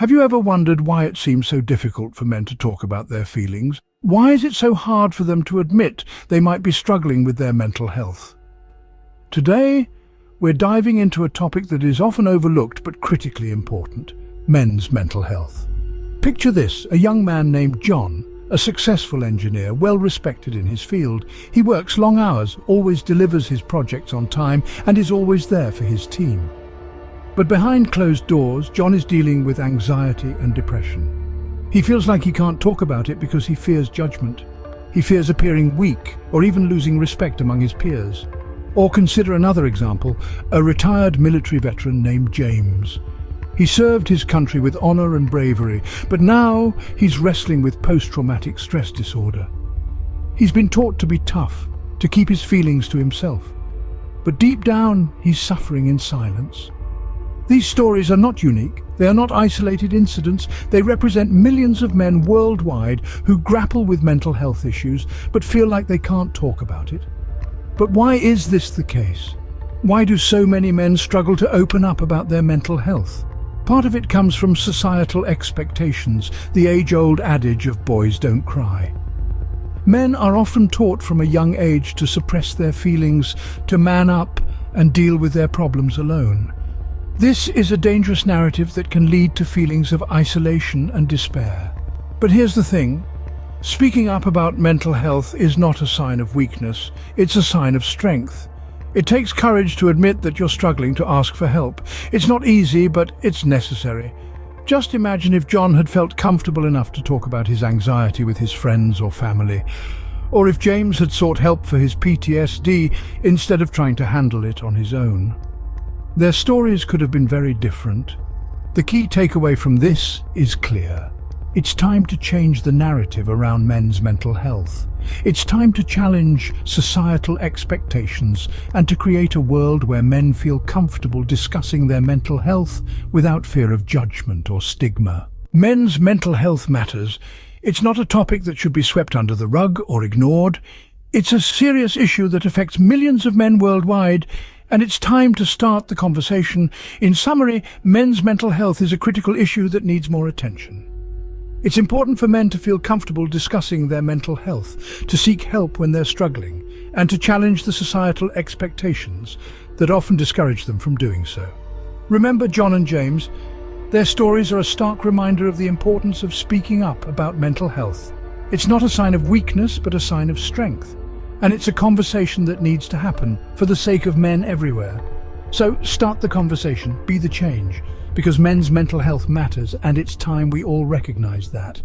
Have you ever wondered why it seems so difficult for men to talk about their feelings? Why is it so hard for them to admit they might be struggling with their mental health? Today, we're diving into a topic that is often overlooked but critically important: men's mental health. Picture this: a young man named John, a successful engineer, well respected in his field. He works long hours, always delivers his projects on time, and is always there for his team. But behind closed doors, John is dealing with anxiety and depression. He feels like he can't talk about it because he fears judgment. He fears appearing weak or even losing respect among his peers. Or consider another example: a retired military veteran named James. He served his country with honor and bravery, but now he's wrestling with post-traumatic stress disorder. He's been taught to be tough, to keep his feelings to himself. But deep down, he's suffering in silence. These stories are not unique. They are not isolated incidents. They represent millions of men worldwide who grapple with mental health issues but feel like they can't talk about it. But why is this the case? Why do so many men struggle to open up about their mental health? Part of it comes from societal expectations, the age-old adage of boys don't cry. Men are often taught from a young age to suppress their feelings, to man up and deal with their problems alone. This is a dangerous narrative that can lead to feelings of isolation and despair. But here's the thing: speaking up about mental health is not a sign of weakness, it's a sign of strength. It takes courage to admit that you're struggling, to ask for help. It's not easy, but it's necessary. Just imagine if John had felt comfortable enough to talk about his anxiety with his friends or family, or if James had sought help for his PTSD instead of trying to handle it on his own. Their stories could have been very different. The key takeaway from this is clear. It's time to change the narrative around men's mental health. It's time to challenge societal expectations and to create a world where men feel comfortable discussing their mental health without fear of judgment or stigma. Men's mental health matters. It's not a topic that should be swept under the rug or ignored. It's a serious issue that affects millions of men worldwide, and it's time to start the conversation. In summary, men's mental health is a critical issue that needs more attention. It's important for men to feel comfortable discussing their mental health, to seek help when they're struggling, and to challenge the societal expectations that often discourage them from doing so. Remember John and James? Their stories are a stark reminder of the importance of speaking up about mental health. It's not a sign of weakness, but a sign of strength. And it's a conversation that needs to happen for the sake of men everywhere. So start the conversation, be the change, because men's mental health matters, and it's time we all recognize that.